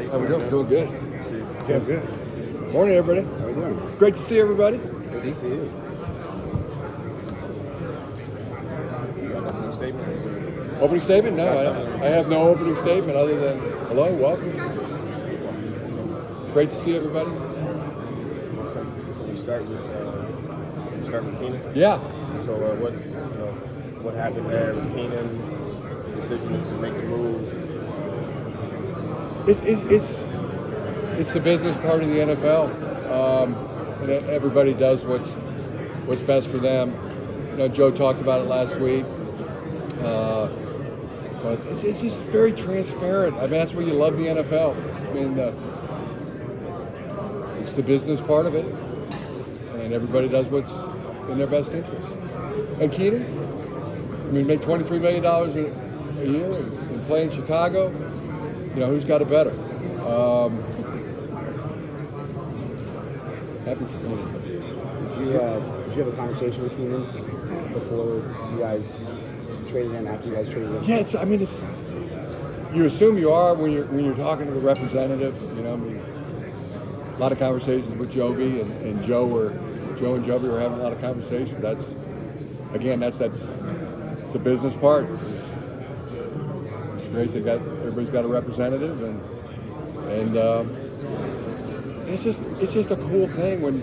you How we doing? Doing good. See you. Doing good. Morning, everybody. How you doing? Great to see everybody. Good to see you. You got an opening statement? Opening statement? No, I have no opening statement other than hello, welcome. Great to see everybody. Can we start with Keenan? Yeah. So what happened there with Keenan? The decision to make the move. It's the business part of the NFL, and everybody does what's best for them. You know, Joe talked about it last week. But it's just very transparent. I mean, that's why you love the NFL. I mean, it's the business part of it, and everybody does what's in their best interest. And Keenan, I mean, make $23 million a year and play in Chicago. You know, who's got it better? Happy for Keenan. Did you have a conversation with Keenan before you guys traded him? After you guys traded him? Yeah, it's. You assume you are when you're talking to the representative. You know, I mean, a lot of conversations with Joby and Joe and Joby were having a lot of conversations. That's the business part. It's great everybody's got a representative and it's just a cool thing when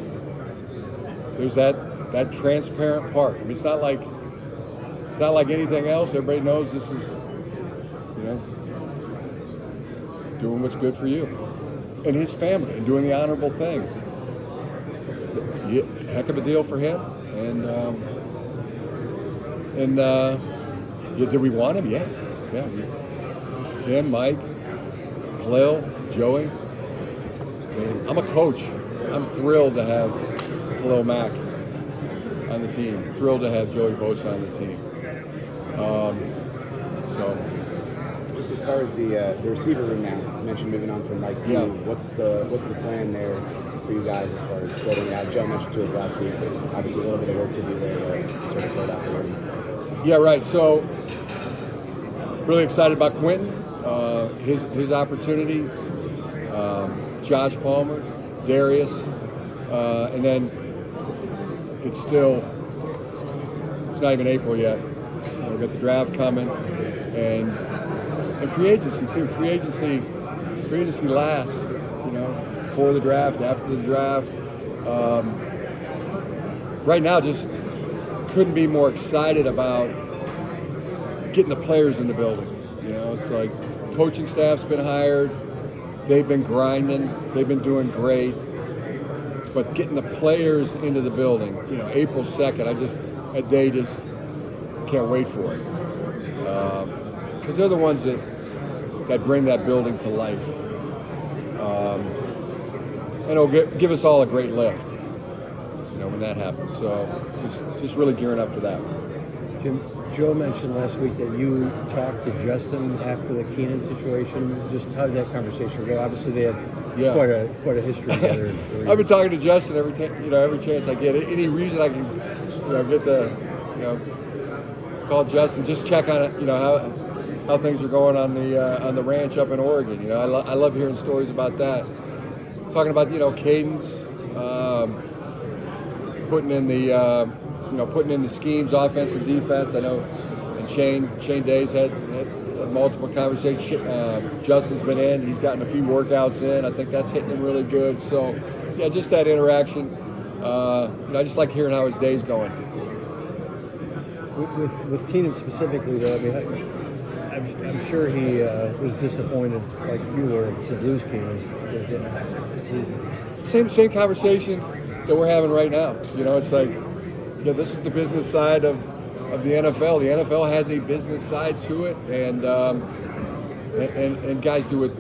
there's that transparent part. I mean, it's not like anything else. Everybody knows this is, you know, doing what's good for you and his family and doing the honorable thing. Heck of a deal for him. Did we want him? Yeah. Him, Mike, Khalil, Joey. I'm a coach. I'm thrilled to have Khalil Mack on the team. Thrilled to have Joey Bosa on the team. Just as far as the receiver room now, you mentioned moving on from Mike too. Yeah. What's the plan there for you guys as far as building it out? Joe mentioned to us last week, but obviously a little bit of work to do there to sort of build out the room. Yeah, right. So really excited about Quentin, his opportunity. Josh Palmer, Darius, and then it's not even April yet. We've got the draft coming, and free agency too. Free agency lasts, you know, before the draft, after the draft. Right now, just couldn't be more excited about getting the players in the building. You know, it's like coaching staff's been hired. They've been grinding. They've been doing great. But getting the players into the building, you know, April 2nd, a day just can't wait for it. Because they're the ones that bring that building to life. And it'll give us all a great lift, you know, when that happens. So just really gearing up for that. Jim, Joe mentioned last week that you talked to Justin after the Keenan situation. Just how did that conversation go? Obviously, they had quite a history together. I've been talking to Justin every chance I get. Any reason I can, you know, get the, you know, call Justin, just check on it. You know how things are going on the ranch up in Oregon. You know, I love hearing stories about that. Talking about, you know, cadence, putting in the schemes, offense and defense. I know, and Shane Day's had multiple conversations. Justin's been in. He's gotten a few workouts in. I think that's hitting him really good. So, yeah, just that interaction. I just like hearing how his day's going. With Keenan specifically, though, I mean, I'm sure he was disappointed, like you were, to lose Keenan. Same conversation that we're having right now. You know, it's like, yeah, this is the business side of the NFL. The NFL has a business side to it, and guys do it.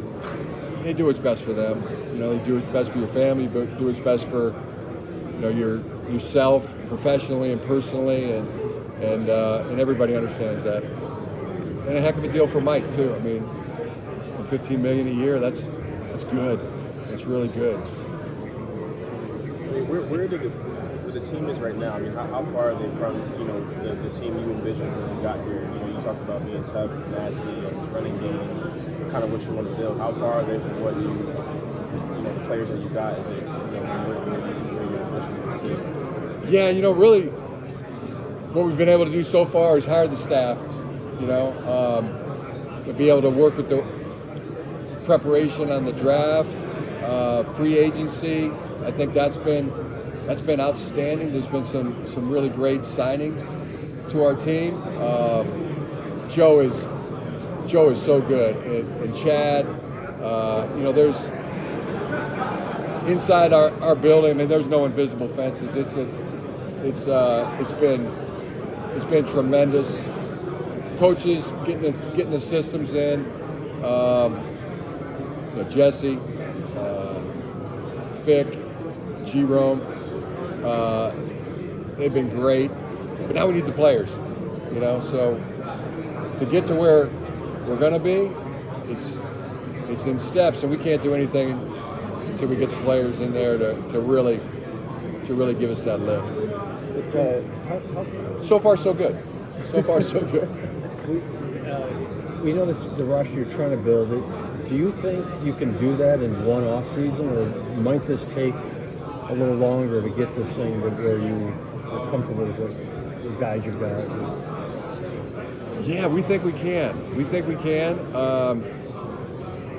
They do what's best for them. You know, they do what's best for your family, but do what's best for, you know, yourself professionally and personally, and everybody understands that. And a heck of a deal for Mike too. I mean, $15 million a year. That's good. That's really good. Where the team is right now? I mean, how far are they from, you know, the team you envisioned when you got here? You know, you talked about being tough, nasty, running game. kind of what you want to build? How far are they from what the players that you got? Is it, from where you're envisioning this team? Yeah, really, what we've been able to do so far is hire the staff. To be able to work with the preparation on the draft, free agency. I think that's been outstanding. There's been some really great signings to our team. Joe is so good, and Chad. There's inside our building. I mean, there's no invisible fences. It's been tremendous. Coaches getting the systems in. Jesse, Fick, Jerome. They've been great, but now we need the players. So to get to where we're going to be, it's in steps, and we can't do anything until we get the players in there to really give us that lift. So far, so good. So far, so good. We know that the roster you're trying to build it. Do you think you can do that in one off season, or might this take a little longer to get this thing to where you are comfortable with the guys you've got? Yeah, we think we can.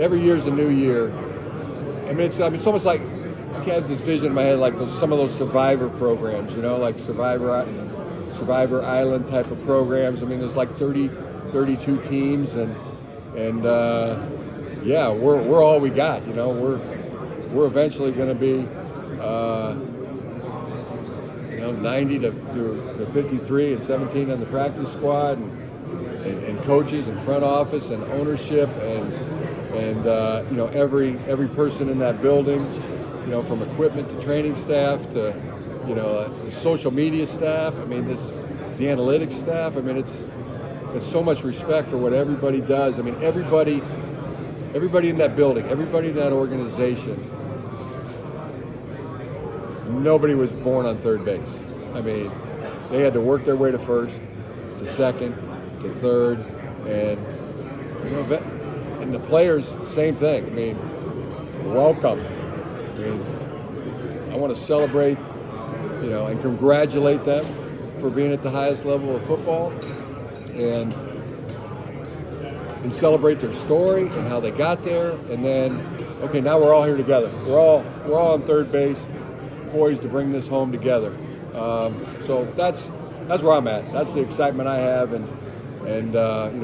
Every year's a new year. I mean, it's almost like I have this vision in my head, like some of those Survivor programs, like Survivor Island type of programs. I mean, there's like 32 teams, and yeah, we're all we got. We're eventually going to be 90 to 53 and 17 on the practice squad, and coaches and front office and ownership and every person in that building, from equipment to training staff to the social media staff. I mean, the analytics staff. I mean, it's so much respect for what everybody does. I mean, everybody in that building, everybody in that organization, nobody was born on third base. I mean, they had to work their way to first, to second, to third, and and the players, same thing. I mean, welcome. I mean, I want to celebrate, and congratulate them for being at the highest level of football, and celebrate their story and how they got there. And then, okay, now we're all here together. We're all on third base, poised to bring this home together. So that's where I'm at. That's the excitement I have, and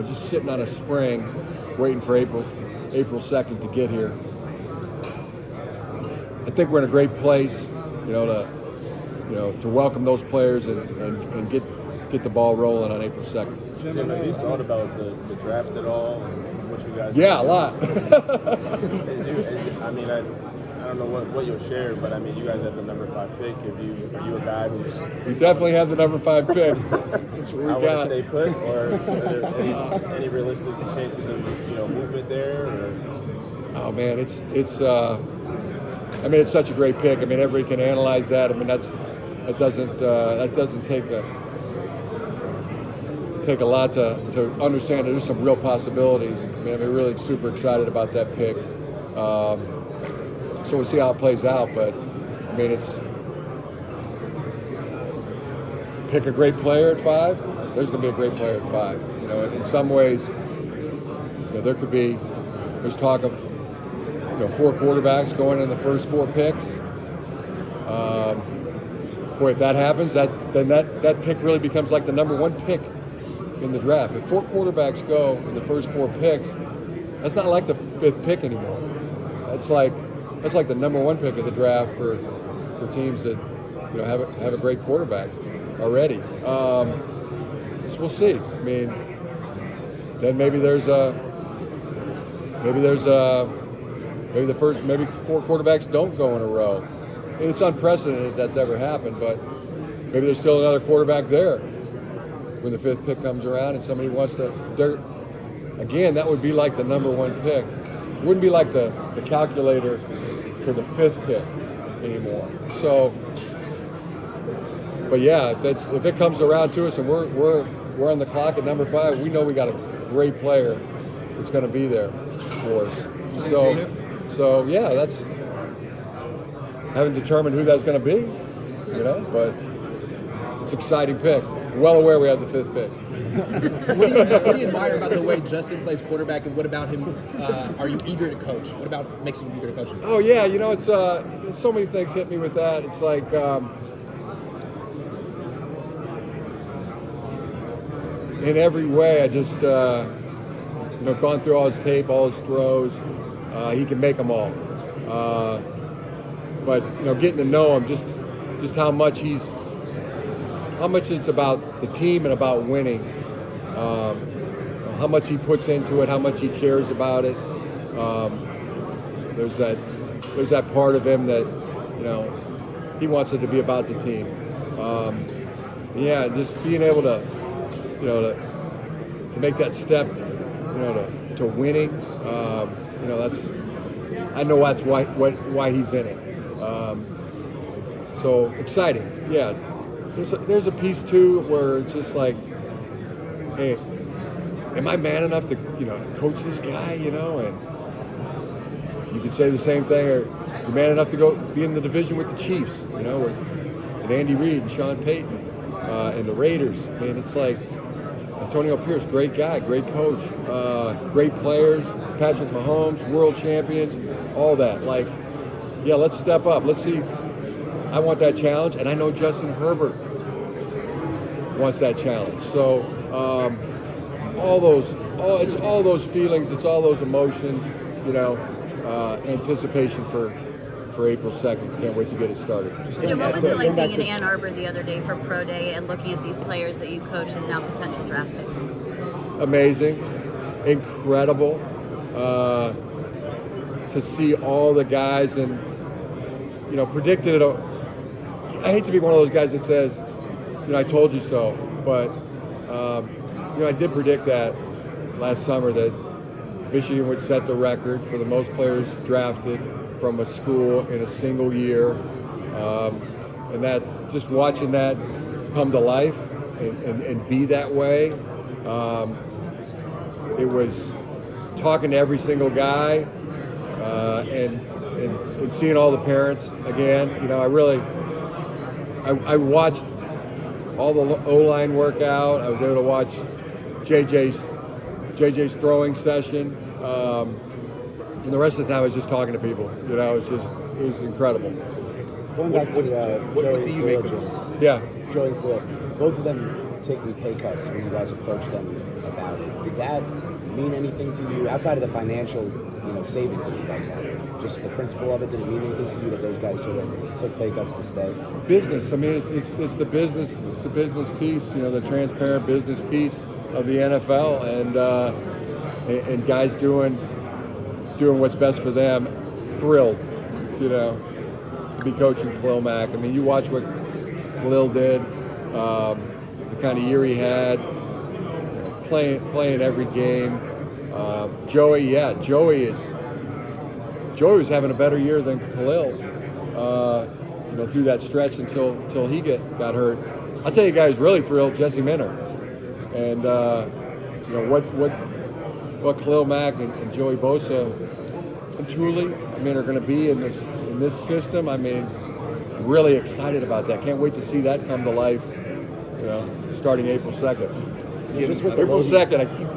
just sitting on a spring, waiting for April 2nd to get here. I think we're in a great place, to welcome those players and get the ball rolling on April 2nd. Jim, have you thought about the draft at all? And what you guys? Yeah, a lot. I mean, I don't know what you'll share, but I mean, you guys have the number 5 pick. Are you a guy who's? We definitely have the number 5 pick. That's what we I got. Want to stay put, or are there any realistic chances of movement there? Or? Oh man, it's such a great pick. I mean, everybody can analyze that. I mean, that doesn't take a lot to understand that there's some real possibilities. I mean, I'm really super excited about that pick. So we'll see how it plays out. But I mean, it's pick a great player at 5. There's going to be a great player at 5. In some ways, there's talk of 4 quarterbacks going in the first 4 picks. Boy, if that happens, then that pick really becomes like the number 1 pick in the draft. If 4 quarterbacks go in the first 4 picks, that's not like the 5th pick anymore. That's like the number 1 pick of the draft for teams that have a great quarterback already. So we'll see. I mean, then maybe maybe maybe 4 quarterbacks don't go in a row. And it's unprecedented that's ever happened, but maybe there's still another quarterback there when the 5th pick comes around and somebody wants to. Again, that would be like the number 1 pick. It wouldn't be like the calculator for the 5th pick anymore. So, but yeah, if it comes around to us and we're on the clock at number 5, we know we got a great player that's going to be there. for us. So yeah, that's haven't determined who that's going to be, but it's an exciting pick. Well aware we have the 5th pick. What do you admire about the way Justin plays quarterback, and what about him? Are you eager to coach? What about makes you eager to coach him? Oh yeah, it's so many things hit me with that. It's like in every way, I just gone through all his tape, all his throws. He can make them all. But getting to know him, just how much it's about the team and about winning. How much he puts into it, how much he cares about it. There's that part of him that he wants it to be about the team. Just being able to make that step, to winning. I know that's why he's in it. So exciting, yeah. There's a piece too where it's just like, hey, am I man enough to coach this guy? And you could say the same thing, or you're man enough to go be in the division with the Chiefs, and Andy Reid and Sean Payton and the Raiders. Man, it's like Antonio Pierce, great guy, great coach, great players. Patrick Mahomes, world champions, all that. Like, yeah, let's step up. Let's see. I want that challenge, and I know Justin Herbert wants that challenge. So it's all those feelings, it's all those emotions, anticipation for April 2nd. Can't wait to get it started. Jim, what was it like being in Ann Arbor the other day for Pro Day and looking at these players that you coach as now potential draft picks? Amazing, incredible to see all the guys and predicted it. I hate to be one of those guys that says, I told you so, but I did predict that last summer that Michigan would set the record for the most players drafted from a school in a single year, and that just watching that come to life and be that way. It was talking to every single guy and seeing all the parents again. I watched all the O-line workout. I was able to watch JJ's throwing session. And the rest of the time I was just talking to people. It was incredible. Going back to what do you make of it? Yeah. Joey and Khalil, both of them taking pay cuts when you guys approached them about it. Did that mean anything to you outside of the financial savings that you guys had? Just the principle of it, did it mean anything to you that those guys sort of took pay cuts to stay? Business. I mean, it's the business. It's the business piece. The transparent business piece of the NFL, and guys doing what's best for them. Thrilled, to be coaching Khalil Mack. I mean, you watch what Khalil did, the kind of year he had, playing every game. Joey was having a better year than Khalil, through that stretch until he got hurt. I'll tell you guys really thrilled, Jesse Minter. And, what Khalil Mack and Joey Bosa and Thule, are going to be in this system. Really excited about that. Can't wait to see that come to life, starting April 2nd. April 2nd, I keep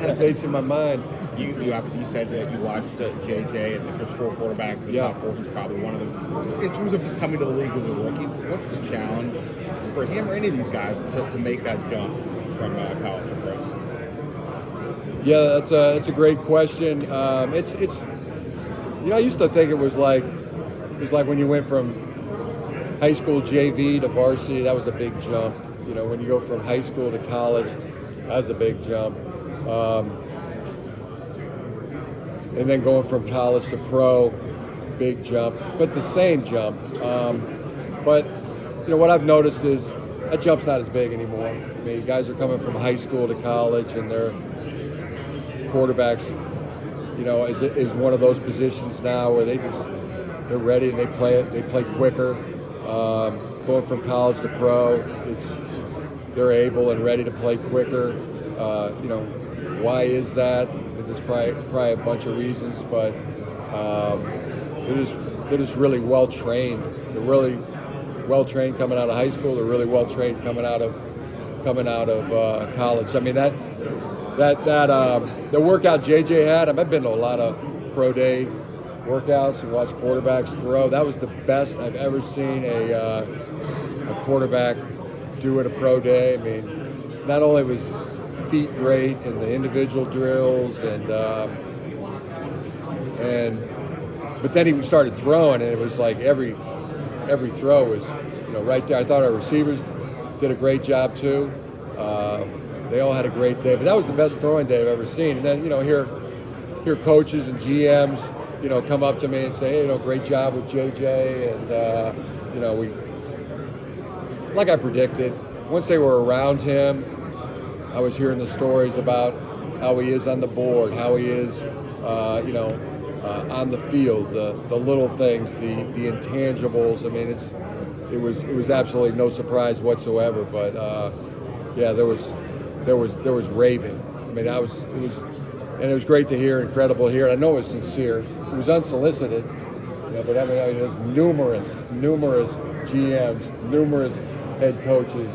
that date's in my mind. You obviously said that you watched JJ and there's 4 quarterbacks. The top 4, he's probably one of them. In terms of just coming to the league as a rookie, what's the challenge for him or any of these guys to make that jump from college to pro? Yeah, that's a great question. It's I used to think it was like when you went from high school JV to varsity, that was a big jump. When you go from high school to college, that was a big jump. And then going from college to pro, big jump, but the same jump. But what I've noticed is that jump's not as big anymore. Guys are coming from high school to college, and their quarterbacks, is one of those positions now where they're ready and they play quicker. Going from college to pro, they're able and ready to play quicker. Why is that? There's probably a bunch of reasons, but they're just really well trained. They're really well trained coming out of high school. They're really well trained coming out of college. I mean the workout JJ had. I've been to a lot of pro day workouts and watched quarterbacks throw. That was the best I've ever seen a quarterback do at a pro day. I mean, not only was feet great and the individual drills but then he started throwing and it was like every throw was right there. I thought our receivers did a great job too. They all had a great day, but that was the best throwing day I've ever seen. And then hear coaches and GMs come up to me and say, hey, great job with JJ, and we, like I predicted, once they were around him, I was hearing the stories about how he is on the board, how he is, on the field, the little things, the intangibles. I mean, it was absolutely no surprise whatsoever. But there was raving. I mean, it was great to hear, incredible to hear. I know it was sincere. It was unsolicited, but I mean, there's numerous GMs, numerous head coaches,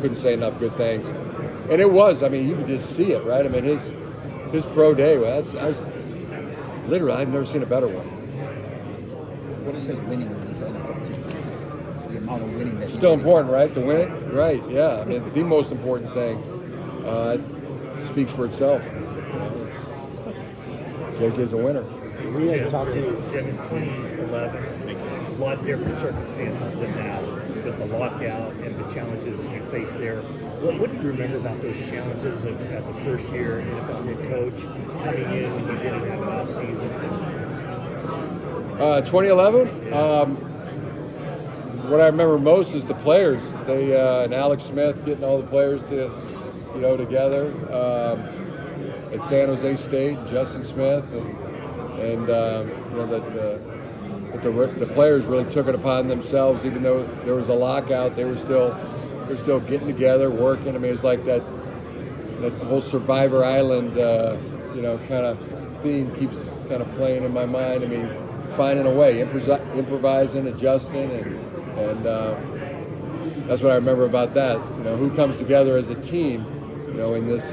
couldn't say enough good things. And it was, I mean, you could just see it, right? I mean, his pro day, literally, I've never seen a better one. What does his winning mean to NFL teams? The amount of winning that's still important, right? To win it, right? Yeah. I mean, the most important thing speaks for itself. JJ's a winner. We had to talk to you. Jim, in 2011, a lot different circumstances than now, with the lockout and the challenges you faced there. What do you remember about those challenges as a first-year NFL head coach coming in when you didn't have an off season? 2011. What I remember most is the players. And Alex Smith getting all the players together at San Jose State. Justin Smith and the players really took it upon themselves, even though there was a lockout. They were still getting together, working. I mean, it's like that whole Survivor Island, kind of theme keeps kind of playing in my mind. I mean, finding a way, improvising, adjusting, and that's what I remember about that. Who comes together as a team, in this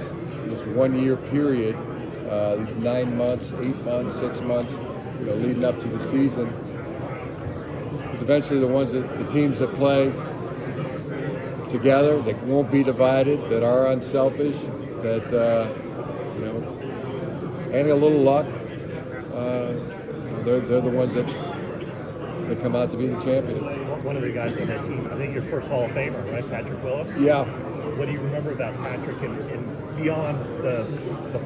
1 year period, these 9 months, 8 months, 6 months, leading up to the season. Because eventually the teams that play together, that won't be divided, that are unselfish, that and a little luck, they're the ones that come out to be the champion. One of the guys on that team, I think your first Hall of Famer, right, Patrick Willis? Yeah. What do you remember about Patrick and beyond the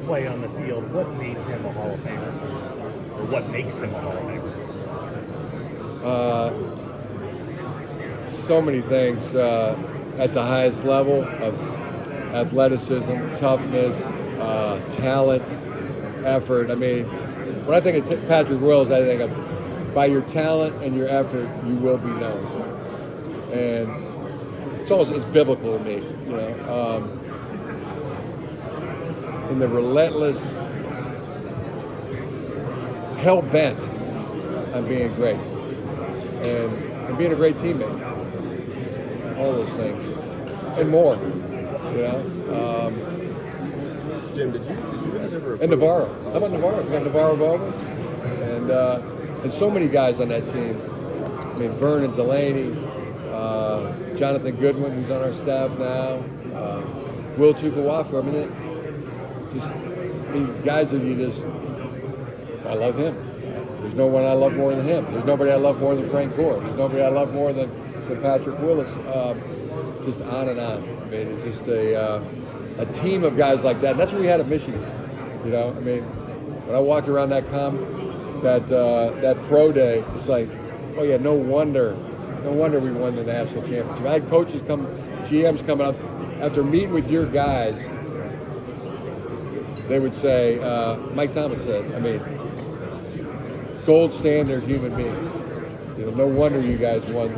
play on the field? What made him a Hall of Famer, or what makes him a Hall of Famer? So many things. At the highest level of athleticism, toughness, talent, effort. I mean, when I think of Patrick Willis, I think of by your talent and your effort, you will be known. And it's biblical to me, in the relentless hell bent on being great and being a great teammate. All those things and more, Jim, did you guys ever? And Navarro. How about Navarro? We got Navarro Baldwin, and so many guys on that team. I mean, Vernon Delaney, Jonathan Goodwin, who's on our staff now, Will Tukawafu. I mean, guys that I love him. There's no one I love more than him. There's nobody I love more than Frank Gore. There's nobody I love more than Patrick Willis. Just on and on. I mean, it's just a team of guys like that. And that's what we had at Michigan. I mean, when I walked around that pro day, it's like, oh yeah, no wonder we won the national championship. I had coaches GMs coming up after meeting with your guys. They would say, Mike Thomas said, I mean, gold standard human beings. No wonder you guys won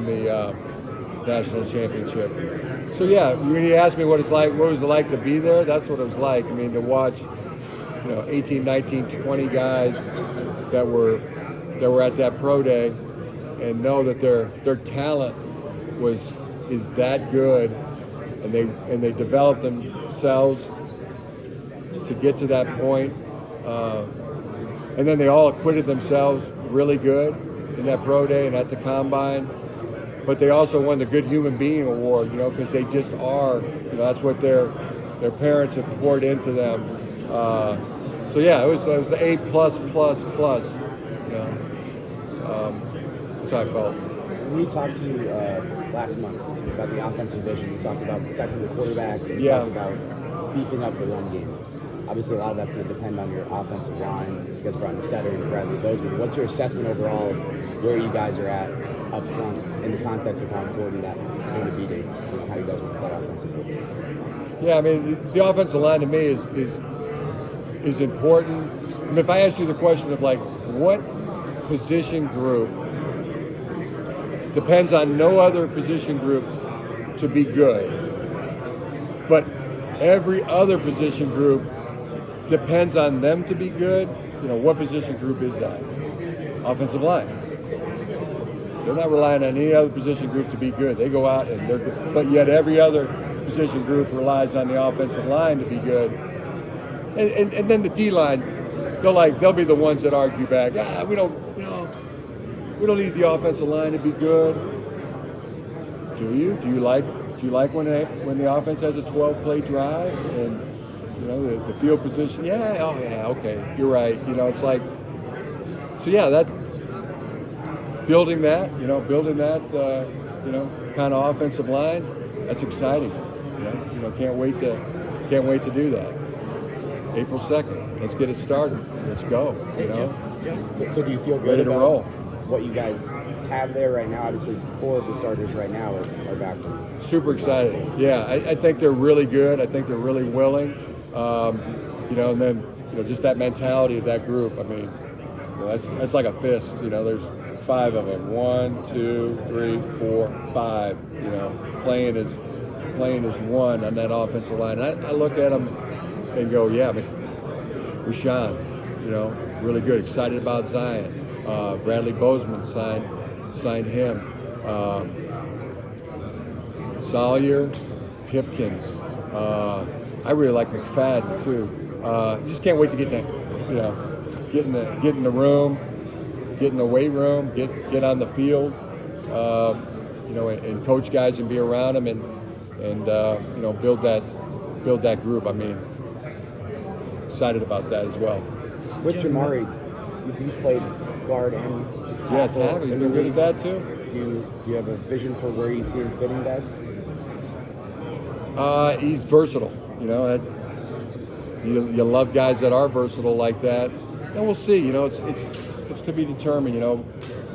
the national championship. So yeah, when you ask me what it's like, what was it like to be there? That's what it was like. I mean, to watch, 18, 19, 20 guys that were at that pro day, and know that their talent is that good, and they developed themselves to get to that point, and then they all acquitted themselves really good in that pro day and at the combine. But they also won the Good Human Being Award, because they just are. That's what their parents have poured into them. So yeah, it was an A++++. That's how I felt. When we talked to you last month about the offensive vision, you talked about protecting the quarterback, and you Yeah. talked about beefing up the run game. Obviously, a lot of that's going to depend on your offensive line. You guys brought in Setter and Bradley Bozeman. What's your assessment overall of where you guys are at up front in the context of how important that it's going to be to how you guys want to play offensively? Yeah, I mean, the offensive line to me is important. I mean, if I ask you the question of what position group depends on no other position group to be good, but every other position group depends on them to be good, what position group is that? Offensive line. They're not relying on any other position group to be good. They go out and they're good. But yet every other position group relies on the offensive line to be good. And then the D-line, they'll be the ones that argue back, we don't need the offensive line to be good. Do you? Do you like when the offense has a 12-play drive and the field position? Yeah, oh yeah, okay, you're right. It's like, so yeah, that building that kind of offensive line, that's exciting. Can't wait to do that. April 2nd, let's get it started. Let's go. So do you feel good Ready to about roll. what you guys have there right now? Obviously, 4 of the starters right now are back from. Super excited. Yeah, I think they're really good. I think they're really willing. And then just that mentality of that group. I mean, that's like a fist. There's 5 of them. 1, 2, 3, 4, 5. Playing as one on that offensive line. And I look at them and go, yeah, Rashawn, really good. Excited about Zion. Bradley Bozeman signed him. Sawyer, Hipkins. I really like McFadden too. Just can't wait to get that, get in the room, get in the weight room, get on the field, and coach guys and be around them and build that group. I mean, excited about that as well. With Jamari, he's played guard and tackle. Yeah, tackle. You've been good at that too. Do you have a vision for where you see him fitting best? He's versatile. You love guys that are versatile like that, and we'll see. It's to be determined.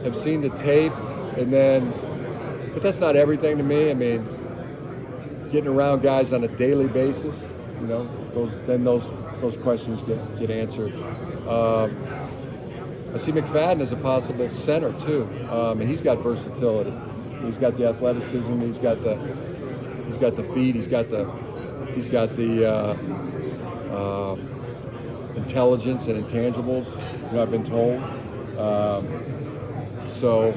Have seen the tape, but that's not everything to me. I mean, getting around guys on a daily basis, those questions get answered. I see McFadden as a possible center too, and he's got versatility. He's got the athleticism. He's got the feet. He's got the intelligence and intangibles. I've been told. So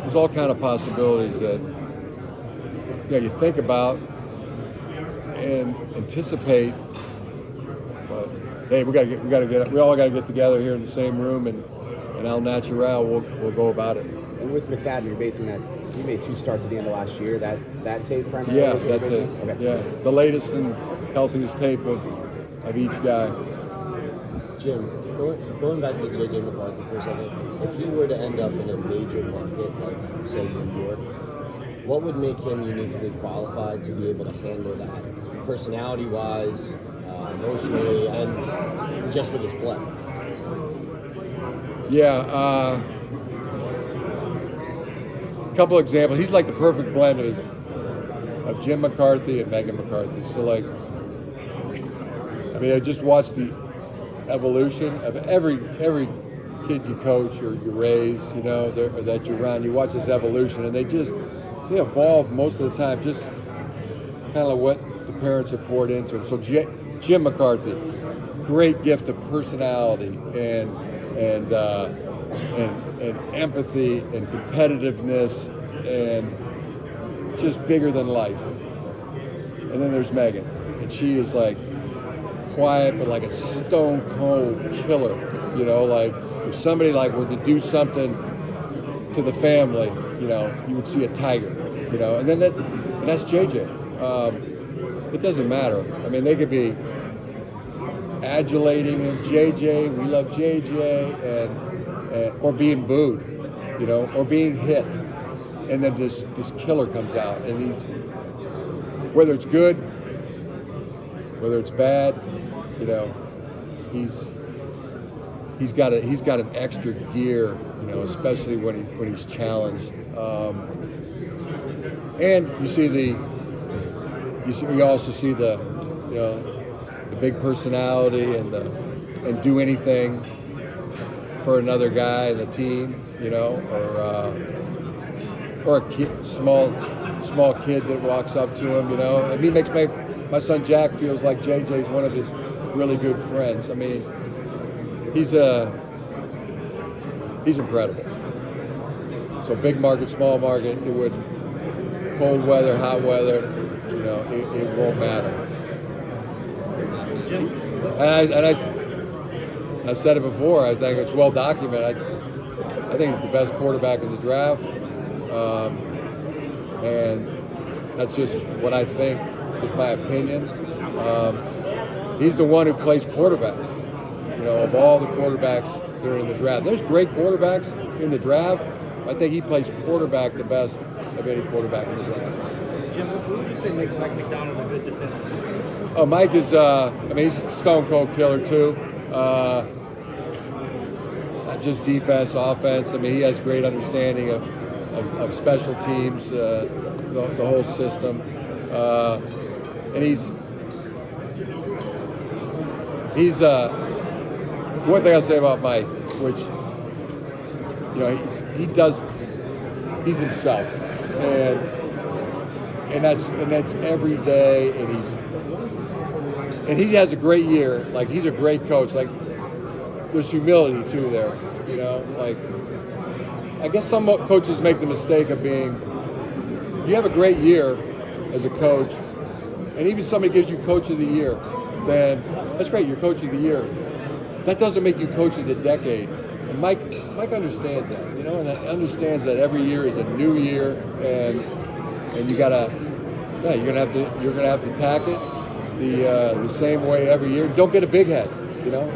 there's all kind of possibilities that you think about and anticipate. But hey, we all got to get together here in the same room and al natural, we'll go about it. And with McFadden, you're basing that. You made 2 starts at the end of last year. That tape primarily. Yeah, that tape. Okay. Yeah, the latest and healthiest tape of each guy. Jim, going back to JJ McCarthy for a second, if he were to end up in a major market like, say, New York, what would make him uniquely qualified to be able to handle that, personality-wise, emotionally, and just with his play? Yeah, a couple examples. He's like the perfect blend of Jim McCarthy and Megan McCarthy. So I just watched the evolution of every kid you coach or you raise, or that you're around. You watch this evolution, and they evolve most of the time just kind of what the parents have poured into him. So Jim McCarthy, great gift of personality and empathy and competitiveness and just bigger than life. And then there's Megan, and she is like quiet but like a stone cold killer. You know, like if somebody like were to do something to the family, you know, you would see a tiger. You know, and then that's JJ. It doesn't matter. I mean, they could be adulating JJ, we love JJ, and or being booed, you know, or being hit, and then this killer comes out, and he's, whether it's good, whether it's bad, you know, he's got an extra gear, you know, especially when he's challenged, and you also see the, you know, the big personality and do anything for another guy in the team, you know, or a kid, small kid that walks up to him, you know. And he makes my son Jack feels like JJ's one of his really good friends. I mean, he's incredible. So big market, small market, it would, cold weather, hot weather, you know, it won't matter. Jim, And I said it before, I think it's well documented. I think he's the best quarterback in the draft. And that's just what I think, just my opinion. He's the one who plays quarterback, you know, of all the quarterbacks that are in the draft. There's great quarterbacks in the draft. I think he plays quarterback the best of any quarterback in the draft. Jim, what would you say makes Mike McDonald a good defenseman? Oh, Mike is, I mean, he's a stone cold killer too. Not just defense, offense. I mean, he has great understanding of special teams, the whole system. And he's one thing I'll say about Mike, which, you know, he's himself, and that's every day, and he has a great year. Like, he's a great coach. Like, there's humility too there, you know. Like, I guess some coaches make the mistake of being, you have a great year as a coach, and even somebody gives you coach of the year, then that's great, you're coach of the year. That doesn't make you coach of the decade. And Mike understands that, you know, and understands that every year is a new year, and you're gonna have to attack it the same way every year. Don't get a big head, you know,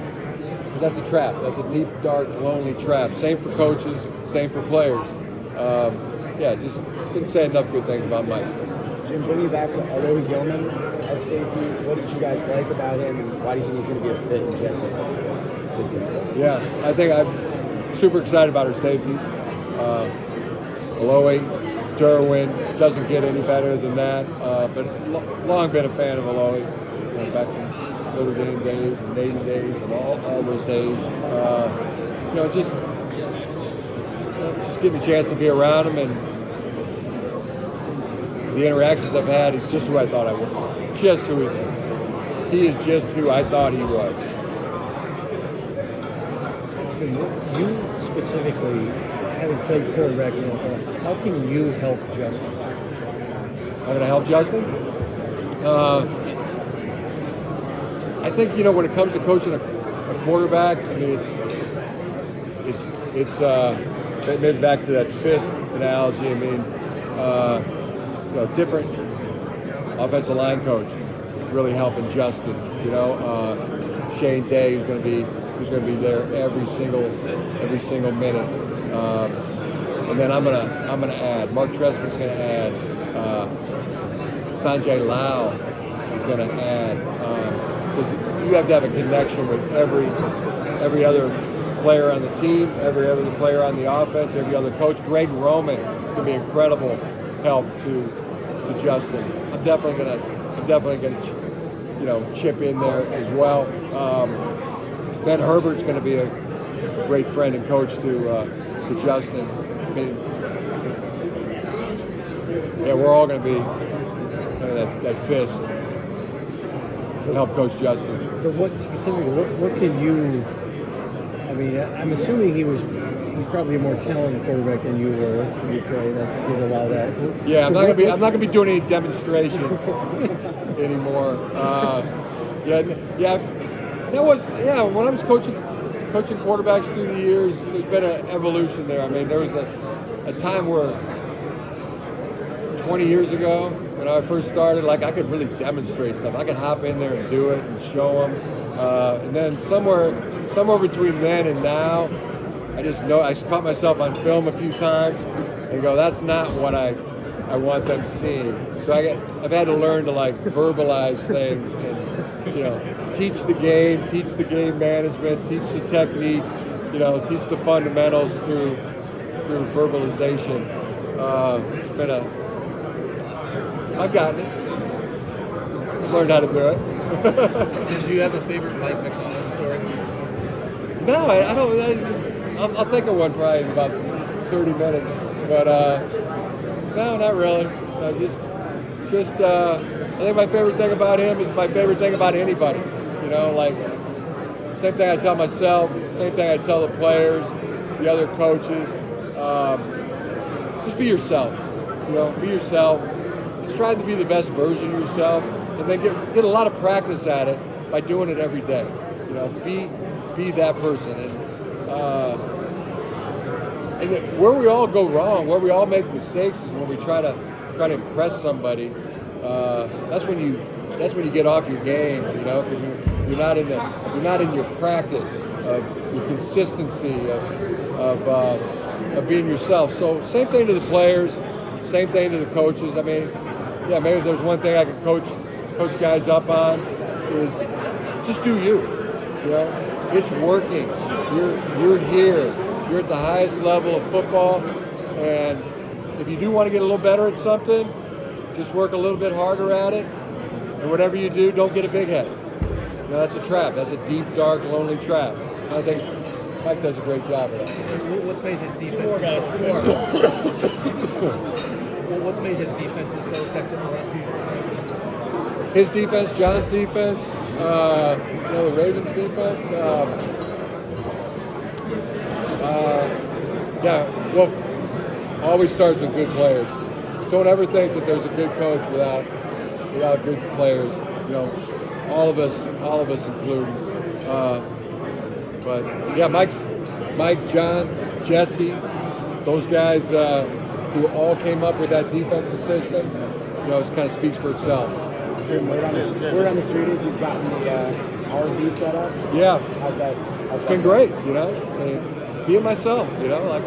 because that's a trap. That's a deep, dark, lonely trap. Same for coaches, same for players. Just didn't say enough good things about Mike. Jim, bringing back Alohi Gilman at safety, what did you guys like about him, and why do you think he's going to be a fit in Jesse's system? Yeah, I think I'm super excited about our safeties. Alohi, Derwin, doesn't get any better than that, but long been a fan of Alohi, back from Notre Dame days and Navy days and all those days. Just give me a chance to be around him, and the interactions I've had, he's just who I thought I was. Just who he is. He is just who I thought he was. You specifically, having played quarterback in the NFL, how can you help Justin? How can I help Justin? I think, when it comes to coaching a quarterback, I mean, it's maybe back to that fist analogy. I mean, different offensive line coach really helping Justin. Shane Day, who's going to be there every single minute. And then I'm gonna add. Mark Trestman's going to add. Sanjay Lau is going to add. Because you have to have a connection with every other player on the team, every other player on the offense, every other coach. Greg Roman can be incredible help to Justin. I'm definitely gonna chip in there as well. Ben Herbert's going to be a great friend and coach to Justin. I mean, we're all going to be that fist to help Coach Justin. But what specifically? What can you? I mean, I'm assuming he's probably a more talented quarterback than you were when you played. That did allow that. Yeah, So I'm not gonna be doing any demonstrations anymore. When I was coaching quarterbacks through the years, there's been an evolution there. I mean, there was a time where 20 years ago, when I first started, like I could really demonstrate stuff. I could hop in there and do it and show them. And then somewhere between then and now, I just know I caught myself on film a few times and go, that's not what I want them seeing. So I've had to learn to like verbalize things and teach the game management, teach the technique, teach the fundamentals through verbalization. I've gotten it. I've learned how to do it. Did you have a favorite Mike McDonald story? No, I don't. I'll think of one probably in about 30 minutes. But no, not really. I think my favorite thing about him is my favorite thing about anybody. Like same thing I tell myself, same thing I tell the players, the other coaches. Just be yourself. Be yourself. Try to be the best version of yourself, and then get a lot of practice at it by doing it every day. Be that person, and where we all go wrong, where we all make mistakes, is when we try to impress somebody. That's when you get off your game. You're not in your practice of your consistency of being yourself. So same thing to the players, same thing to the coaches. I mean. Yeah, maybe if there's one thing I can coach guys up on is just do you. It's working. You're here. You're at the highest level of football, and if you do want to get a little better at something, just work a little bit harder at it. And whatever you do, don't get a big head. That's a trap. That's a deep, dark, lonely trap. I think Mike does a great job of that. What's made his defense? Two more guys. What's made his defense so effective in the last few years? His defense, John's defense, the Ravens' defense. Always starts with good players. Don't ever think that there's a good coach without good players. All of us including. Mike, John, Jesse, those guys. Who all came up with that defensive system, it kind of speaks for itself. Word on the street is you've gotten the RV set up. Yeah. How's that? It's been great, being myself, like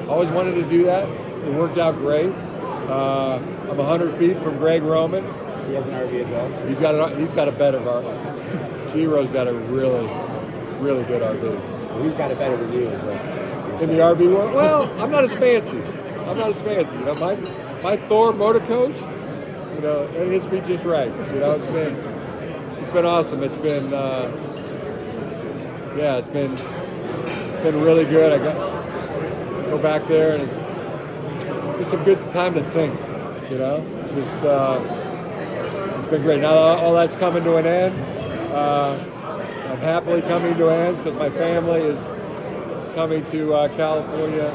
always wanted to do that. It worked out great. I'm 100 feet from Greg Roman. He has an RV as well. He's got a better RV. G-Ro's got a really, really good RV. So he's got it better than you as well. In the RV world? Well, I'm not as fancy. My Thor motor coach, it hits me just right. It's been awesome. It's been it's been really good. I go back there and it's a good time to think. It's been great. Now all that's coming to an end. I'm happily coming to an end because my family is coming to California.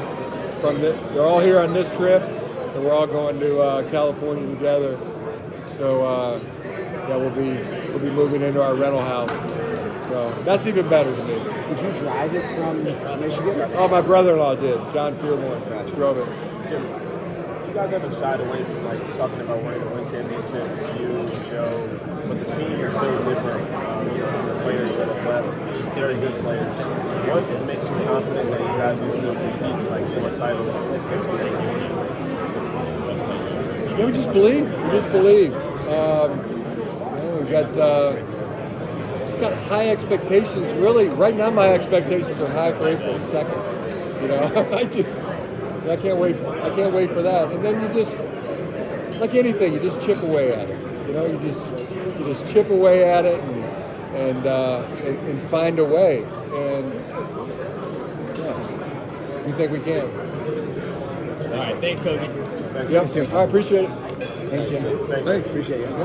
They're all here on this trip, and we're all going to California together. So we'll be moving into our rental house. So that's even better to me. Did you drive it from Michigan? Oh, my brother-in-law did. John Fieldmore drove it. You guys haven't shied away from talking about wanting to win championships. You, Joe, but the team is so different. The players that have left, very good players. What makes you confident that you guys will still compete for a title? Yeah, we just believe. We've got high expectations. Really, right now my expectations are high for April 2nd. I can't wait for that. And then you just, like anything, you just chip away at it. You just chip away at it and find a way. And we think we can. All right, thanks, Coach. Yep. I appreciate it. Thanks, Jim. Thanks. Appreciate you.